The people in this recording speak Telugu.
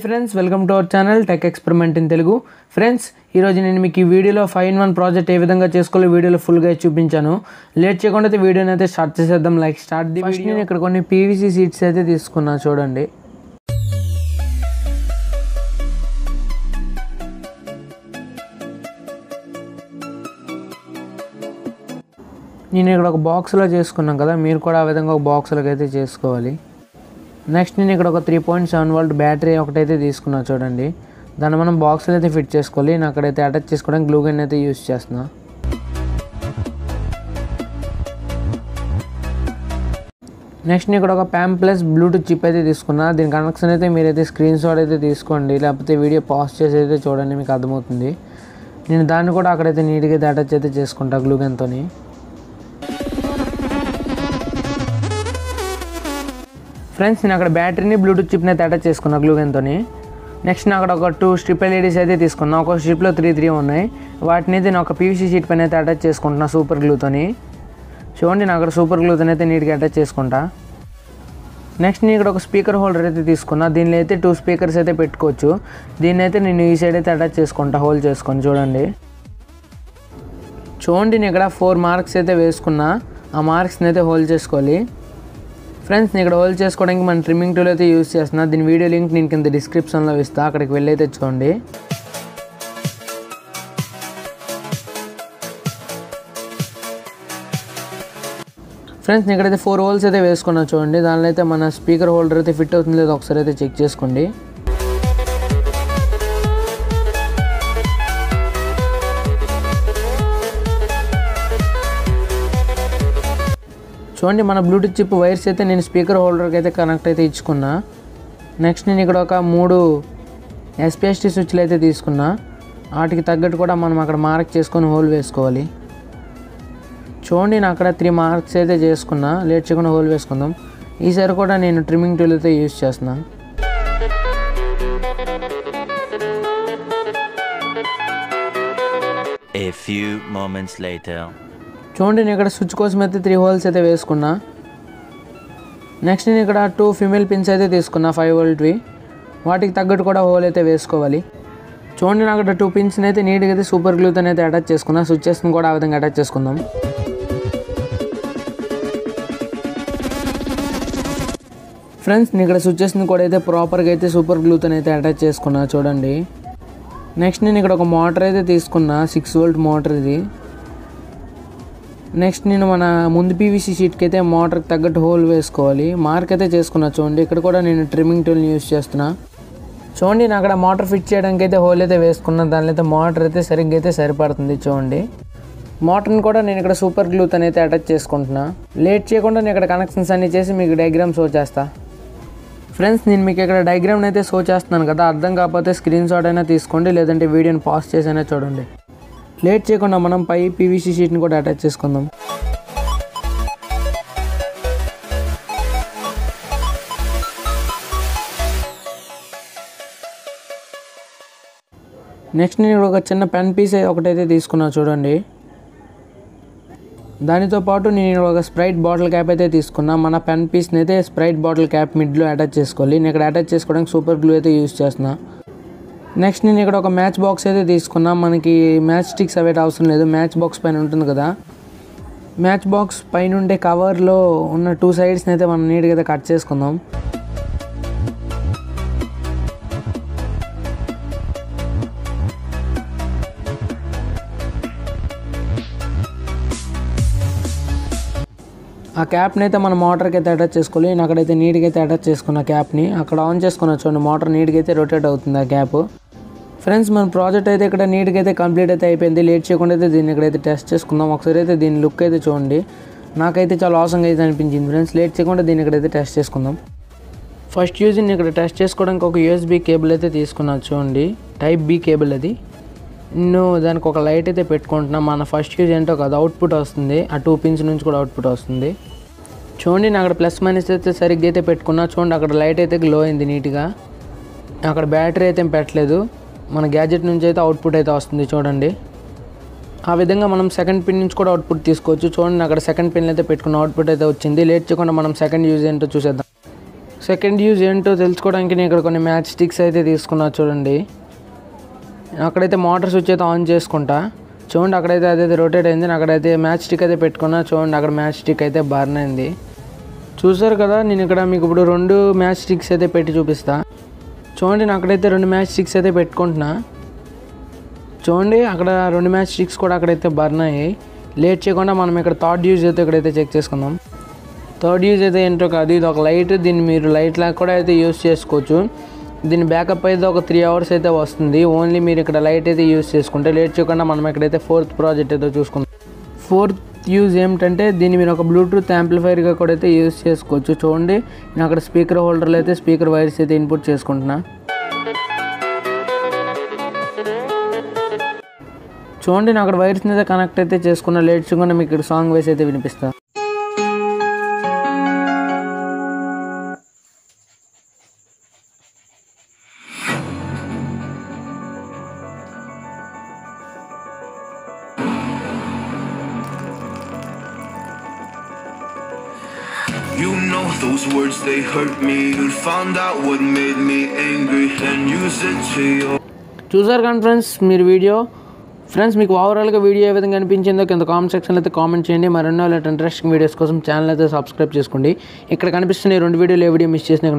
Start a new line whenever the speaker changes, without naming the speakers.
friends, welcome to our channel Tech Experiment in Telugu. Friends, ఈ రోజు నేను మీకు ఈ వీడియోలో 5-in-1 ప్రాజెక్ట్ ఏ విధంగా చేసుకోవాలో వీడియోలో ఫుల్ గా చూపించాను. లేట్ చేయకుండా అయితే వీడియోని అయితే స్టార్ట్ చేసేద్దాం. Like start the video. నేను ఇక్కడ కొన్ని PVC షీట్స్ అయితే తీసుకున్నా చూడండి. నేను ఇక్కడ ఒక బాక్స్ లో చేసుకున్నాను కదా, మీరు కూడా ఆ విధంగా ఒక బాక్స్ లోకి అయితే చేసుకోవాలి. నెక్స్ట్ నేను ఇక్కడ ఒక 3.7 వోల్ట్ బ్యాటరీ ఒకటైతే తీసుకున్నా చూడండి. దాన్ని మనం బాక్స్లో అయితే ఫిట్ చేసుకోవాలి. నేను అక్కడైతే అటాచ్ చేసుకోవడానికి గ్లూ గన్ అయితే యూస్ చేస్తున్నా. నెక్స్ట్ నేను ఇక్కడ ఒక ప్యామ్ ప్లస్ బ్లూటూత్ చిప్ అయితే తీసుకున్నా. దీని కనెక్షన్ అయితే మీరైతే స్క్రీన్ షాట్ అయితే తీసుకోండి, లేకపోతే వీడియో పాజ్ చేసి అయితే చూడండి, మీకు అర్థమవుతుంది. నేను దాన్ని కూడా అక్కడైతే నీట్గా అయితే అటాచ్ అయితే చేసుకుంటా గ్లూ గన్తో. ఫ్రెండ్స్, నేను అక్కడ బ్యాటరీని బ్లూటూత్ చిప్ని అయితే అటాచ్ చేసుకున్నా గ్లూ గన్తో. నెక్స్ట్ నేను అక్కడ ఒక 2 స్ట్రిప్ LEDs అయితే తీసుకున్నా. ఒక స్ట్రిప్లో 3 ఉన్నాయి. వాటిని అయితే నేను ఒక PVC షీట్ పైన అయితే అటాచ్ చేసుకుంటున్నా సూపర్ గ్లూతోని. చూడండి, నేను అక్కడ సూపర్ గ్లూతో అయితే నీట్గా అటాచ్ చేసుకుంటా. నెక్స్ట్ నేను ఇక్కడ ఒక స్పీకర్ హోల్డర్ అయితే తీసుకున్నా. దీనిలో అయితే 2 స్పీకర్స్ అయితే పెట్టుకోవచ్చు. దీన్ని అయితే నేను ఈ సైడ్ అయితే అటాచ్ చేసుకుంటా, హోల్డ్ చేసుకొని. చూడండి నేను ఇక్కడ 4 మార్క్స్ అయితే వేసుకున్నా. ఆ మార్క్స్ని అయితే హోల్డ్ చేసుకోవాలి. ఫ్రెండ్స్, నేను ఇక్కడ హోల్డ్ చేసుకోవడానికి మన ట్రిమ్మింగ్ టూల్ అయితే యూస్ చేస్తున్నా. దీని వీడియో లింక్ నేను కింద డిస్క్రిప్షన్లో ఇస్తాను, అక్కడికి వెళ్ళి అయితే చూడండి. ఫ్రెండ్స్, నేను ఇక్కడైతే 4 హోల్స్ అయితే వేసుకున్నా చూడండి. దానిలో అయితే మన స్పీకర్ హోల్డర్ అయితే ఫిట్ అవుతుంది లేదో ఒకసారి అయితే చెక్ చేసుకోండి. చూడండి, మన బ్లూటూత్ చిప్ వైర్స్ అయితే నేను స్పీకర్ హోల్డర్కి అయితే కనెక్ట్ అయితే ఇచ్చుకున్నా. నెక్స్ట్ నేను ఇక్కడ ఒక 3 SPST స్విచ్లు అయితే తీసుకున్నా. వాటికి తగ్గట్టు కూడా మనం అక్కడ మార్క్ చేసుకొని హోల్ వేసుకోవాలి. చూడండి, నేను అక్కడ 3 మార్క్స్ అయితే చేసుకున్నా. లేట్ చేయకుండా హోల్ వేసుకుందాం. ఈసారి కూడా నేను ట్రిమ్మింగ్ టూల్ అయితే యూస్ చేస్తున్నా.
A few moments later.
చూడండి, నేను ఇక్కడ స్విచ్ కోసం అయితే 3 హోల్స్ అయితే వేసుకున్నా. నెక్స్ట్ నేను ఇక్కడ 2 ఫీమేల్ పిన్స్ అయితే తీసుకున్నా 5 వోల్ట్వి. వాటికి తగ్గట్టు కూడా హోల్ అయితే వేసుకోవాలి. చూడండి, నేను అక్కడ 2 పిన్స్ని అయితే నీట్గా అయితే సూపర్ గ్లూతో అయితే అటాచ్ చేసుకున్నా. స్విచ్చెస్ని కూడా ఆ విధంగా అటాచ్ చేసుకుందాం. ఫ్రెండ్స్, నేను ఇక్కడ స్విచ్చెస్ని కూడా అయితే ప్రాపర్గా అయితే సూపర్ గ్లూతో అయితే అటాచ్ చేసుకున్నా చూడండి. నెక్స్ట్ నేను ఇక్కడ ఒక మోటార్ అయితే తీసుకున్నా, 6 వోల్ట్ మోటార్ ఇది. నెక్స్ట్ నేను మన ముందు PVC షీట్కి అయితే మోటార్కి తగ్గట్టు హోల్ వేసుకోవాలి. మార్క్ అయితే చేసుకున్నా చూడండి. ఇక్కడ కూడా నేను ట్రిమ్మింగ్ టూల్ని యూస్ చేస్తున్నా. చూడండి, నేను అక్కడ మోటార్ ఫిట్ చేయడానికి అయితే హోల్ అయితే వేసుకున్నా. దానిలో అయితే మోటార్ అయితే సరిగ్గా అయితే సరిపడుతుంది. చూడండి, మోటార్ని కూడా నేను ఇక్కడ సూపర్ గ్లూతో అయితే అటాచ్ చేసుకుంటున్నా. లేట్ చేయకుండా నేను ఇక్కడ కనెక్షన్స్ అన్నీ చేసి మీకు డయాగ్రామ్ షో చేస్తా. ఫ్రెండ్స్, నేను మీకు ఇక్కడ డయాగ్రామ్ని అయితే షో చేస్తున్నాను కదా, అర్థం కాకపోతే స్క్రీన్ షాట్ అయినా తీసుకోండి, లేదంటే వీడియోని పాజ్ చేసైనా చూడండి. లేట్ చేయకుండా మనం పై PVC షీట్ని కూడా అటాచ్ చేసుకుందాం. నెక్స్ట్ నేను ఒక చిన్న పెన్ పీస్ ఒకటైతే తీసుకున్నా చూడండి. దానితో పాటు నేను ఒక స్ప్రైట్ బాటిల్ క్యాప్ అయితే తీసుకున్నా. మన పెన్ పీస్ని అయితే స్ప్రైట్ బాటిల్ క్యాప్ మిడ్లో అటాచ్ చేసుకోవాలి. నేను ఇక్కడ అటాచ్ చేసుకోవడానికి సూపర్ గ్లూ అయితే యూస్ చేస్తున్నా. నెక్స్ట్ నేను ఇక్కడ ఒక మ్యాచ్ బాక్స్ అయితే తీసుకున్నా. మనకి మ్యాచ్ స్టిక్స్ అవి అవసరం లేదు, మ్యాచ్ బాక్స్ పైన ఉంటుంది కదా. మ్యాచ్ బాక్స్ పైన ఉండే కవర్లో ఉన్న 2 సైడ్స్ని అయితే మనం నీట్గా అయితే కట్ చేసుకుందాం. ఆ క్యాప్ని అయితే మన మోటార్కి అయితే అటాచ్ చేసుకోవాలి. నేను అక్కడైతే నీట్గా అయితే అటాచ్ చేసుకున్న క్యాప్ని అక్కడ ఆన్ చేసుకున్న చూడండి, మోటార్ నీట్గా అయితే రొటేట్ అవుతుంది ఆ క్యాప్. ఫ్రెండ్స్, మన ప్రాజెక్ట్ అయితే ఇక్కడ నీట్గా అయితే కంప్లీట్ అయితే అయిపోయింది. లేట్ చేయకుండా అయితే దీన్ని ఇక్కడైతే టెస్ట్ చేసుకుందాం. ఒకసారి అయితే దీని లుక్ అయితే చూడండి. నాకైతే చాలా ఆసంగా అయితే అనిపించింది. ఫ్రెండ్స్, లేట్ చేయకుండా దీన్ని ఇక్కడైతే టెస్ట్ చేసుకుందాం. ఫస్ట్ యూజింగ్ ఇక్కడ టెస్ట్ చేసుకోవడానికి ఒక USB కేబుల్ అయితే తీసుకున్నాను చూడండి, Type B కేబుల్ అది. నేను దానికి ఒక లైట్ అయితే పెట్టుకుంటున్నా. మన ఫస్ట్ యూజ్ ఏంటో కదా, అవుట్పుట్ వస్తుంది. ఆ 2 పిన్స్ నుంచి కూడా అవుట్పుట్ వస్తుంది. చూడండి, నేను అక్కడ ప్లస్ మైనస్ అయితే సరిగ్గా అయితే పెట్టుకున్నా. చూడండి, అక్కడ లైట్ అయితే గ్లో అయింది నీట్గా. అక్కడ బ్యాటరీ అయితే పెట్టలేదు. మన గ్యాజెట్ నుంచి అయితే అవుట్పుట్ అయితే వస్తుంది చూడండి. ఆ విధంగా మనం సెకండ్ పిన్ నుంచి కూడా అవుట్పుట్ తీసుకోవచ్చు. చూడండి, అక్కడ సెకండ్ పిన్ అయితే పెట్టుకున్న అవుట్పుట్ అయితే వచ్చింది. లేట్ చేయకుండా మనం సెకండ్ యూజ్ ఏంటో చూసేద్దాం. సెకండ్ యూజ్ ఏంటో తెలుసుకోవడానికి నేను ఇక్కడ కొన్ని మ్యాచ్ స్టిక్స్ అయితే తీసుకున్నా చూడండి. అక్కడైతే మోటార్ స్విచ్ అయితే ఆన్ చేసుకుంటా. చూడండి అక్కడైతే అదైతే రొటేట్ అయింది. నేను అక్కడైతే మ్యాచ్ స్టిక్ అయితే పెట్టుకున్నా. చూడండి అక్కడ మ్యాచ్ స్టిక్ అయితే బర్న్ అయింది. చూసారు కదా, నేను ఇక్కడ మీకు ఇప్పుడు 2 మ్యాచ్ స్టిక్స్ అయితే పెట్టి చూపిస్తా. చూడండి నేను అక్కడైతే 2 మ్యాచ్ స్టిక్స్ అయితే పెట్టుకుంటున్నా. చూడండి అక్కడ 2 మ్యాచ్ స్టిక్స్ కూడా అక్కడైతే బర్న్ అయ్యాయి. లేట్ చేయకుండా మనం ఇక్కడ థర్డ్ యూజ్ అయితే ఇక్కడైతే చెక్ చేసుకుందాం. థర్డ్ యూజ్ అయితే ఏంటో కాదు, ఇది ఒక లైట్. దీన్ని మీరు లైట్ లాగా కూడా అయితే యూజ్ చేసుకోవచ్చు. దీని బ్యాకప్ అయితే ఒక 3 hours అయితే వస్తుంది. ఓన్లీ మీరు ఇక్కడ లైట్ అయితే యూజ్ చేసుకుంటే. లేట్ చేయకుండా మనం ఇక్కడైతే 4th ప్రాజెక్ట్ అయితే చూసుకుందాం. 4th యూజ్ ఏమిటంటే దీన్ని మీరు ఒక బ్లూటూత్ యాంప్లిఫైర్గా కూడా అయితే యూజ్ చేసుకోవచ్చు. చూడండి నేను అక్కడ స్పీకర్ హోల్డర్లో అయితే స్పీకర్ వైర్స్ అయితే ఇన్పుట్ చేసుకుంటున్నా. చూడండి నేను అక్కడ వైర్స్ని అయితే కనెక్ట్ అయితే చేసుకున్నా. లేట్ చేయకుండా మీకు ఇక్కడ సాంగ్ వేసి అయితే వినిపిస్తా.
You know those words, they hurt me. You found out what made me angry and used it to your...
చూసారు కానీ ఫ్రెండ్స్ మీరు వీడియో. ఫ్రెండ్స్ మీకు ఓవరాల్గా వీడియో ఏ విధంగా అనిపించిందో కింద కామెంట్ సెక్షన్లో అయితే కామెంట్ చేయండి. మరెన్నో ఇలాంటి ఇంట్రెస్టింగ్ వీడియోస్ కోసం ఛానల్ అయితే సబ్స్క్రైబ్ చేసుకోండి. ఇక్కడ కనిపిస్తున్న ఈ 2 వీడియోలు ఏ వీడియో మిస్ చేసినా